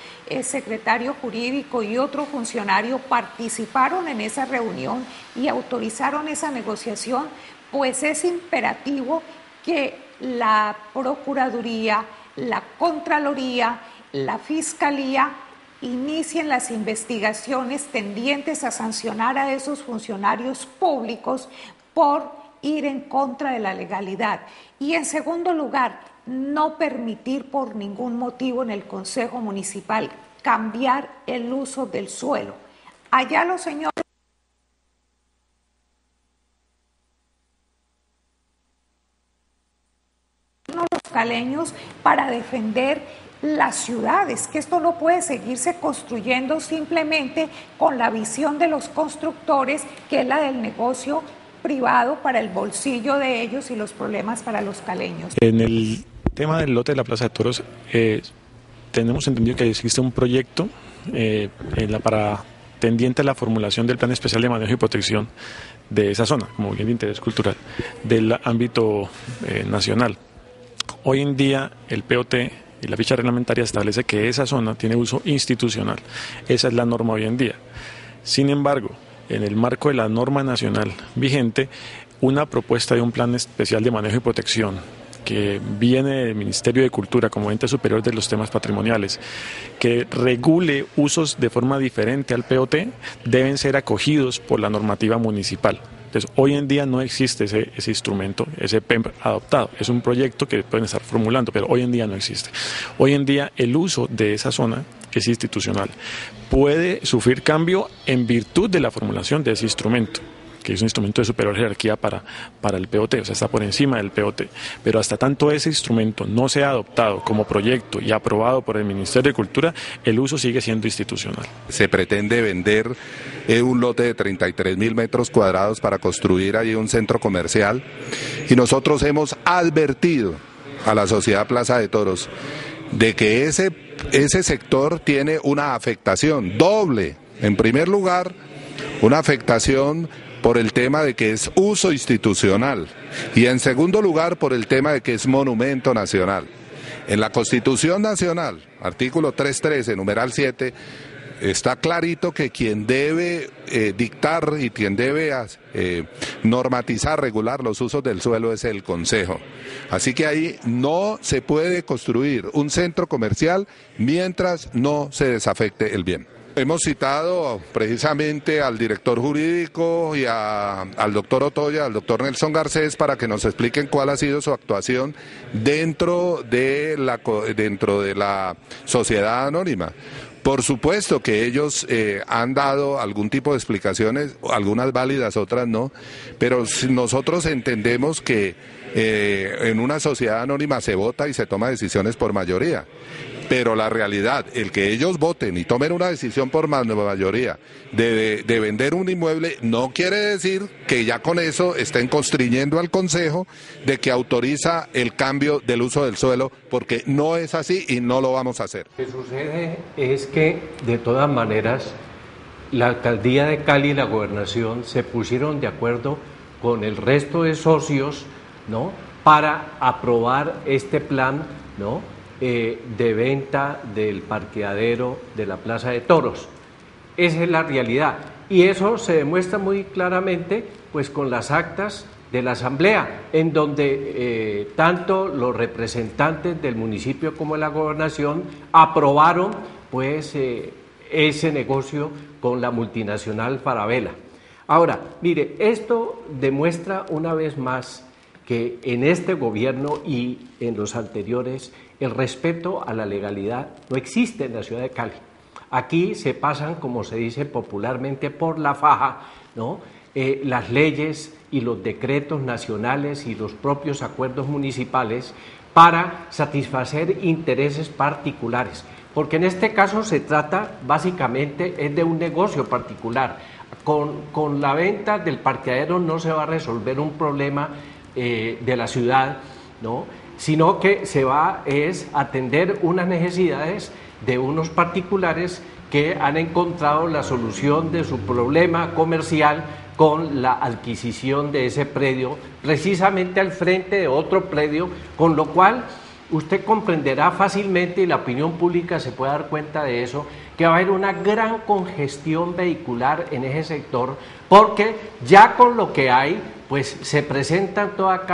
secretario jurídico y otro funcionario, participaron en esa reunión y autorizaron esa negociación, pues es imperativo que la Procuraduría, la Contraloría, la Fiscalía inicien las investigaciones tendientes a sancionar a esos funcionarios públicos por ir en contra de la legalidad. Y en segundo lugar, no permitir por ningún motivo en el Consejo Municipal cambiar el uso del suelo. Allá los señores los caleños para defender las ciudades, que esto no puede seguirse construyendo simplemente con la visión de los constructores, que es la del negocio privado para el bolsillo de ellos y los problemas para los caleños. En el tema del lote de la Plaza de Toros, tenemos entendido que existe un proyecto tendiente a la formulación del Plan Especial de Manejo y Protección de esa zona, como bien de interés cultural, del ámbito nacional. Hoy en día el POT y la ficha reglamentaria establece que esa zona tiene uso institucional. Esa es la norma hoy en día. Sin embargo, en el marco de la norma nacional vigente, una propuesta de un plan especial de manejo y protección que viene del Ministerio de Cultura como ente superior de los temas patrimoniales, que regule usos de forma diferente al POT, deben ser acogidos por la normativa municipal. Entonces, hoy en día no existe ese instrumento, ese PEM adoptado. Es un proyecto que pueden estar formulando, pero hoy en día no existe. Hoy en día el uso de esa zona es institucional. Puede sufrir cambio en virtud de la formulación de ese instrumento, que es un instrumento de superior jerarquía para el POT, o sea, está por encima del POT. Pero hasta tanto ese instrumento no sea adoptado como proyecto y aprobado por el Ministerio de Cultura, el uso sigue siendo institucional. Se pretende vender un lote de 33.000 metros cuadrados para construir allí un centro comercial, y nosotros hemos advertido a la sociedad Plaza de Toros de que ese sector tiene una afectación doble. En primer lugar, una afectación por el tema de que es uso institucional, y en segundo lugar por el tema de que es monumento nacional. En la Constitución Nacional, artículo 313, numeral 7, está clarito que quien debe dictar y quien debe normatizar, regular los usos del suelo es el Consejo. Así que ahí no se puede construir un centro comercial mientras no se desafecte el bien. Hemos citado precisamente al director jurídico y al doctor Otoya, al doctor Nelson Garcés, para que nos expliquen cuál ha sido su actuación dentro de la sociedad anónima. Por supuesto que ellos han dado algún tipo de explicaciones, algunas válidas, otras no, pero nosotros entendemos que en una sociedad anónima se vota y se toma decisiones por mayoría. Pero la realidad, el que ellos voten y tomen una decisión por mayoría de vender un inmueble, no quiere decir que ya con eso estén constriñendo al Consejo de que autoriza el cambio del uso del suelo, porque no es así y no lo vamos a hacer. Lo que sucede es que, de todas maneras, la alcaldía de Cali y la gobernación se pusieron de acuerdo con el resto de socios, ¿no?, para aprobar este plan, ¿no?, de venta del parqueadero de la Plaza de Toros. Esa es la realidad, y eso se demuestra muy claramente pues con las actas de la asamblea, en donde tanto los representantes del municipio como de la gobernación aprobaron pues ese negocio con la multinacional Falabella. Ahora, mire, esto demuestra una vez más que en este gobierno y en los anteriores el respeto a la legalidad no existe en la ciudad de Cali. Aquí se pasan, como se dice popularmente, por la faja, ¿no?, las leyes y los decretos nacionales y los propios acuerdos municipales para satisfacer intereses particulares. porque en este caso se trata básicamente es de un negocio particular. Con la venta del parqueadero no se va a resolver un problema de la ciudad, ¿no?, sino que se va a atender unas necesidades de unos particulares que han encontrado la solución de su problema comercial con la adquisición de ese predio, precisamente al frente de otro predio, con lo cual usted comprenderá fácilmente, y la opinión pública se puede dar cuenta de eso, que va a haber una gran congestión vehicular en ese sector, porque ya con lo que hay, pues se presentan toda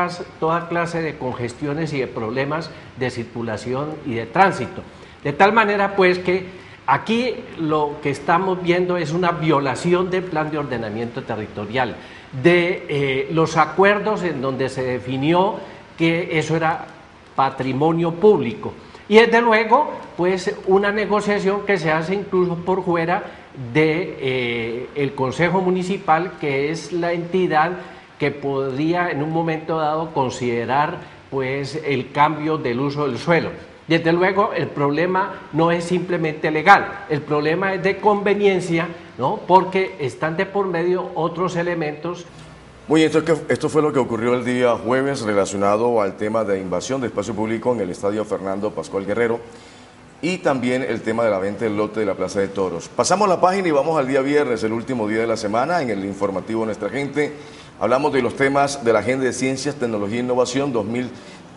clase de congestiones y de problemas de circulación y de tránsito. De tal manera, pues, que aquí lo que estamos viendo es una violación del plan de ordenamiento territorial, de los acuerdos en donde se definió que eso era patrimonio público. Y desde luego, pues, una negociación que se hace incluso por fuera de el Consejo Municipal, que es la entidad que podría en un momento dado considerar, pues, el cambio del uso del suelo. Desde luego, el problema no es simplemente legal, el problema es de conveniencia, ¿no?, porque están de por medio otros elementos. Muy bien, esto fue lo que ocurrió el día jueves relacionado al tema de invasión de espacio público en el estadio Fernando Pascual Guerrero y también el tema de la venta del lote de la Plaza de Toros. Pasamos la página y vamos al día viernes, el último día de la semana, en el informativo Nuestra Gente. Hablamos de los temas de la Agenda de Ciencias, Tecnología e Innovación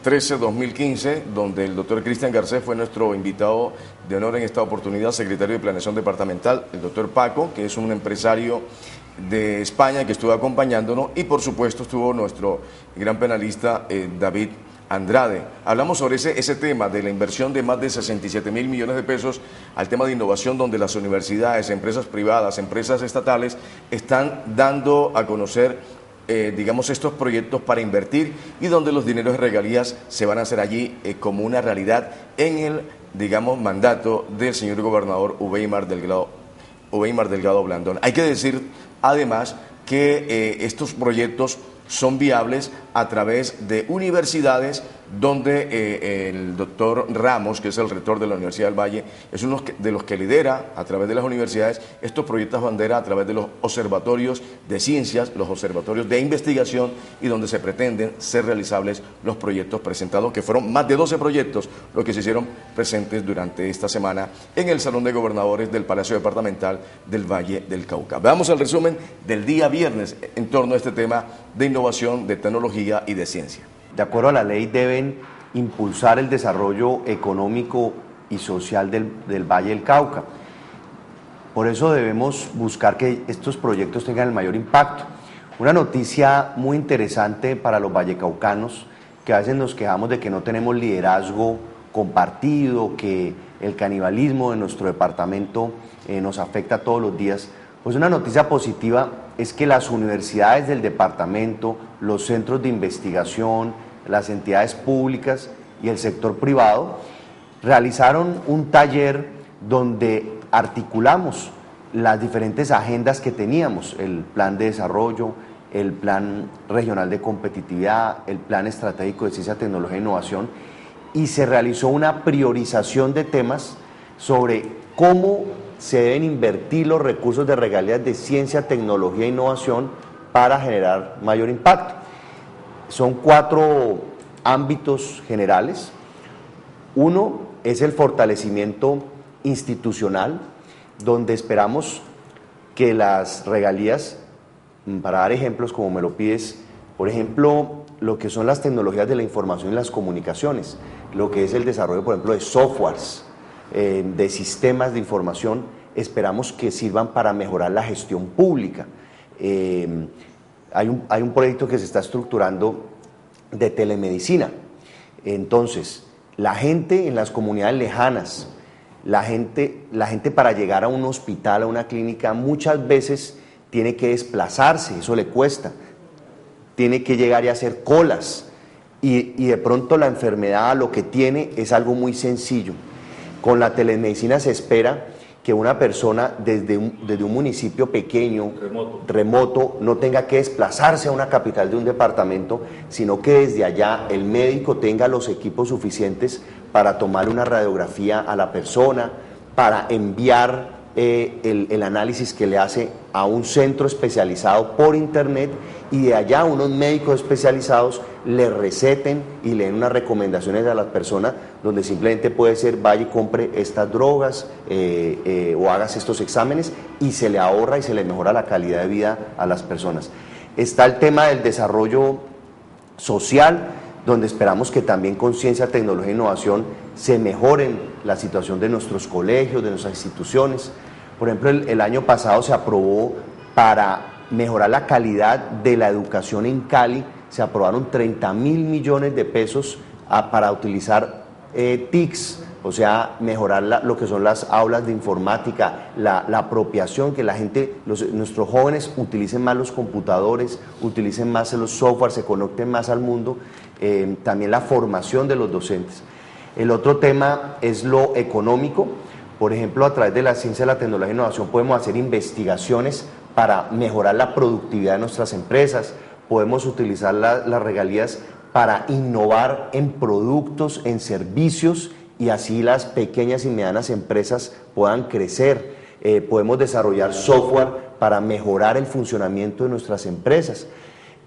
2013-2015, donde el doctor Cristian Garcés fue nuestro invitado de honor en esta oportunidad, secretario de Planeación Departamental, el doctor Paco, que es un empresario de España que estuvo acompañándonos, y por supuesto estuvo nuestro gran penalista David Andrade. Hablamos sobre ese tema de la inversión de más de 67.000 millones de pesos al tema de innovación, donde las universidades, empresas privadas, empresas estatales están dando a conocer digamos, estos proyectos para invertir, y donde los dineros de regalías se van a hacer allí como una realidad en el, digamos, mandato del señor gobernador Uweimar Delgado Blandón. Hay que decir además que estos proyectos son viables a través de universidades donde el doctor Ramos, que es el rector de la Universidad del Valle, es uno de los que lidera a través de las universidades estos proyectos bandera a través de los observatorios de ciencias, los observatorios de investigación, y donde se pretenden ser realizables los proyectos presentados, que fueron más de 12 proyectos los que se hicieron presentes durante esta semana en el Salón de Gobernadores del Palacio Departamental del Valle del Cauca. Veamos el resumen del día viernes en torno a este tema de innovación, de tecnología y de ciencia. De acuerdo a la ley, deben impulsar el desarrollo económico y social del Valle del Cauca. Por eso debemos buscar que estos proyectos tengan el mayor impacto. Una noticia muy interesante para los vallecaucanos, que a veces nos quejamos de que no tenemos liderazgo compartido, que el canibalismo de nuestro departamento nos afecta todos los días. Pues una noticia positiva es que las universidades del departamento, los centros de investigación, las entidades públicas y el sector privado realizaron un taller donde articulamos las diferentes agendas que teníamos: el plan de desarrollo, el plan regional de competitividad, el plan estratégico de ciencia, tecnología e innovación, y se realizó una priorización de temas sobre cómo se deben invertir los recursos de regalías de ciencia, tecnología e innovación para generar mayor impacto. Son 4 ámbitos generales. Uno es el fortalecimiento institucional, donde esperamos que las regalías, para dar ejemplos como me lo pides, por ejemplo, lo que son las tecnologías de la información y las comunicaciones, lo que es el desarrollo, por ejemplo, de softwares, de sistemas de información, esperamos que sirvan para mejorar la gestión pública. Hay un proyecto que se está estructurando de telemedicina. Entonces, la gente en las comunidades lejanas, la gente para llegar a un hospital, a una clínica, muchas veces tiene que desplazarse, eso le cuesta, tiene que llegar y hacer colas, y de pronto la enfermedad lo que tiene es algo muy sencillo. Con la telemedicina se espera que una persona desde un municipio pequeño, remoto, no tenga que desplazarse a una capital de un departamento, sino que desde allá el médico tenga los equipos suficientes para tomar una radiografía a la persona, para enviar el análisis que le hace a un centro especializado por internet, y de allá unos médicos especializados le receten y le den unas recomendaciones a las personas, donde simplemente puede ser vaya y compre estas drogas o hagas estos exámenes, y se le ahorra y se le mejora la calidad de vida a las personas. Está el tema del desarrollo social, donde esperamos que también con ciencia, tecnología e innovación se mejoren la situación de nuestros colegios, de nuestras instituciones. Por ejemplo, el año pasado se aprobó, para mejorar la calidad de la educación en Cali, se aprobaron 30.000 millones de pesos para utilizar TICs, o sea, mejorar lo que son las aulas de informática, la apropiación, que la gente, nuestros jóvenes utilicen más los computadores, utilicen más los software, se conecten más al mundo, también la formación de los docentes. El otro tema es lo económico. Por ejemplo, a través de la ciencia, la tecnología e innovación podemos hacer investigaciones para mejorar la productividad de nuestras empresas, podemos utilizar las regalías para innovar en productos, en servicios, y así las pequeñas y medianas empresas puedan crecer. Podemos desarrollar software para mejorar el funcionamiento de nuestras empresas.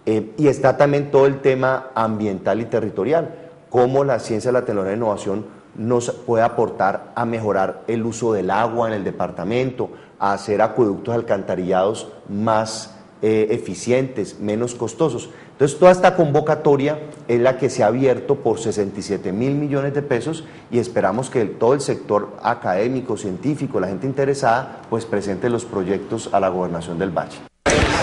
Y está también todo el tema ambiental y territorial, cómo la ciencia, la tecnología e innovación nos puede aportar a mejorar el uso del agua en el departamento, a hacer acueductos alcantarillados más eficientes, menos costosos. Entonces, toda esta convocatoria es la que se ha abierto por 67.000 millones de pesos, y esperamos que todo el sector académico, científico, la gente interesada, pues presente los proyectos a la Gobernación del Valle.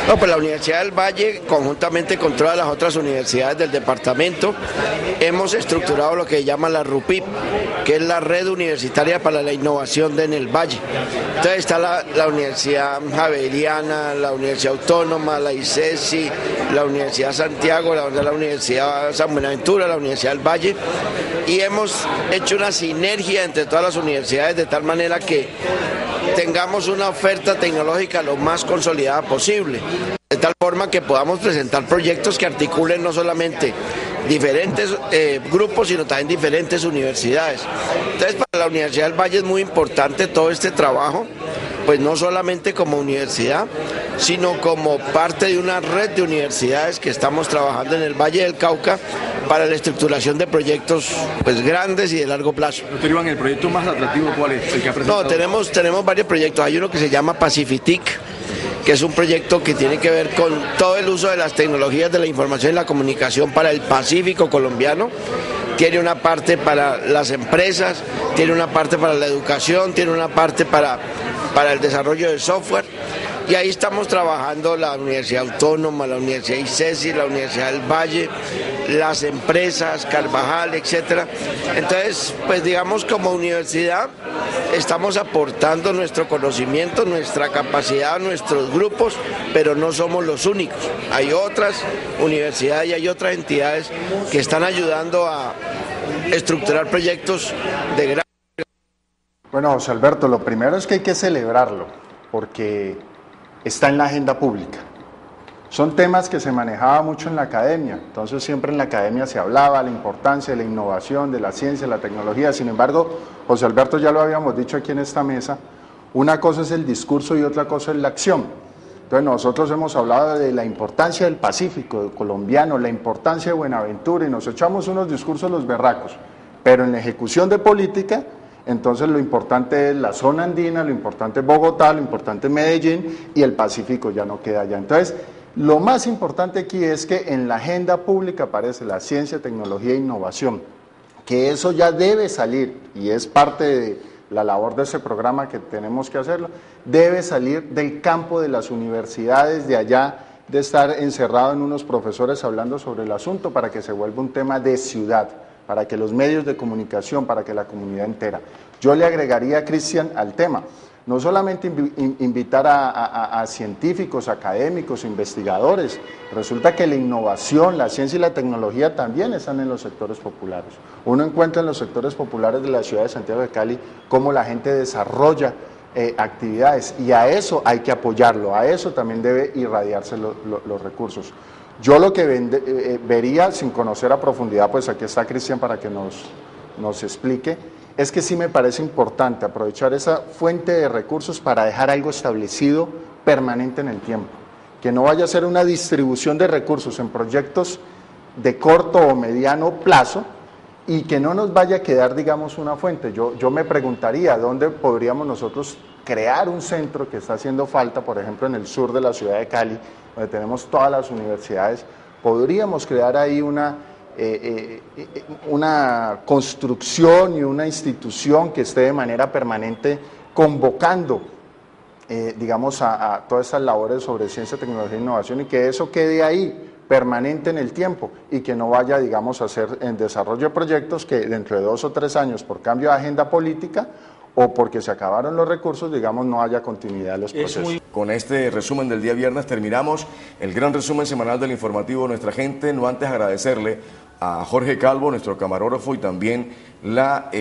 No, pues la Universidad del Valle, conjuntamente con todas las otras universidades del departamento, hemos estructurado lo que se llama la RUPIP, que es la Red Universitaria para la Innovación en el Valle. Entonces está la Universidad Javeriana, la Universidad Autónoma, la ICESI, la Universidad Santiago, la Universidad San Buenaventura, la Universidad del Valle, y hemos hecho una sinergia entre todas las universidades de tal manera que tengamos una oferta tecnológica lo más consolidada posible, de tal forma que podamos presentar proyectos que articulen no solamente diferentes grupos, sino también diferentes universidades. Entonces, para la Universidad del Valle es muy importante todo este trabajo, pues no solamente como universidad, sino como parte de una red de universidades que estamos trabajando en el Valle del Cauca para la estructuración de proyectos pues grandes y de largo plazo. Doctor Iván, ¿el proyecto más atractivo cuál es? ¿El que ha presentado? No, tenemos varios proyectos. Hay uno que se llama Pacifitic, que es un proyecto que tiene que ver con todo el uso de las tecnologías de la información y la comunicación para el Pacífico colombiano. Tiene una parte para las empresas, tiene una parte para la educación, tiene una parte para el desarrollo de software. Y ahí estamos trabajando la Universidad Autónoma, la Universidad ICESI, la Universidad del Valle, las empresas, Carvajal, etcétera. Entonces, pues digamos, como universidad estamos aportando nuestro conocimiento, nuestra capacidad a nuestros grupos, pero no somos los únicos. Hay otras universidades y hay otras entidades que están ayudando a estructurar proyectos de gran... Bueno, José Alberto, lo primero es que hay que celebrarlo, porque está en la agenda pública. Son temas que se manejaba mucho en la academia, entonces siempre en la academia se hablaba de la importancia de la innovación, de la ciencia, de la tecnología. Sin embargo, José Alberto, ya lo habíamos dicho aquí en esta mesa, una cosa es el discurso y otra cosa es la acción. Entonces nosotros hemos hablado de la importancia del Pacífico colombiano, la importancia de Buenaventura, y nos echamos unos discursos los berracos, pero en la ejecución de política, entonces lo importante es la zona andina, lo importante es Bogotá, lo importante es Medellín, y el Pacífico ya no queda allá. Entonces, lo más importante aquí es que en la agenda pública aparece la ciencia, tecnología e innovación, que eso ya debe salir, y es parte de la labor de ese programa que tenemos que hacerlo, debe salir del campo de las universidades, de allá, de estar encerrado en unos profesores hablando sobre el asunto, para que se vuelva un tema de ciudad, para que los medios de comunicación, para que la comunidad entera. Yo le agregaría, Cristian, al tema, no solamente invitar a científicos, académicos, investigadores, resulta que la innovación, la ciencia y la tecnología también están en los sectores populares. Uno encuentra en los sectores populares de la ciudad de Santiago de Cali cómo la gente desarrolla actividades, y a eso hay que apoyarlo, a eso también debe irradiarse los recursos. Yo lo que vería, sin conocer a profundidad, pues aquí está Cristian para que nos explique, es que sí me parece importante aprovechar esa fuente de recursos para dejar algo establecido permanente en el tiempo, que no vaya a ser una distribución de recursos en proyectos de corto o mediano plazo y que no nos vaya a quedar, digamos, una fuente. Yo me preguntaría dónde podríamos nosotros crear un centro que está haciendo falta, por ejemplo, en el sur de la ciudad de Cali, donde tenemos todas las universidades. Podríamos crear ahí una construcción y una institución que esté de manera permanente convocando, digamos, a todas estas labores sobre ciencia, tecnología e innovación, y que eso quede ahí permanente en el tiempo y que no vaya, digamos, a ser en desarrollo de proyectos que dentro de 2 o 3 años, por cambio de agenda política o porque se acabaron los recursos, digamos, no haya continuidad de los procesos. Con este resumen del día viernes terminamos el gran resumen semanal del informativo Nuestra Gente, no antes agradecerle a Jorge Calvo, nuestro camarógrafo, y también la,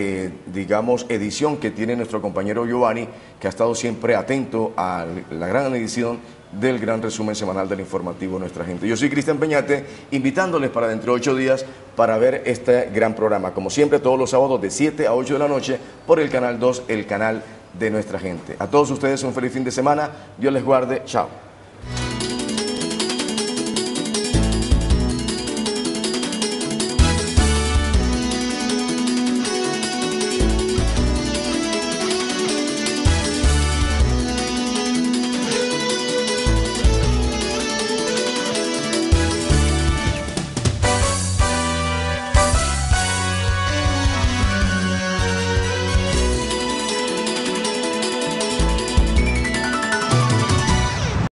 digamos, edición que tiene nuestro compañero Giovanni, que ha estado siempre atento a la gran edición del gran resumen semanal del informativo Nuestra Gente. Yo soy Cristian Peñate, invitándoles para dentro de 8 días para ver este gran programa, como siempre todos los sábados de 7 a 8 de la noche por el Canal 2, el canal de Nuestra Gente. A todos ustedes un feliz fin de semana, Dios les guarde, chao.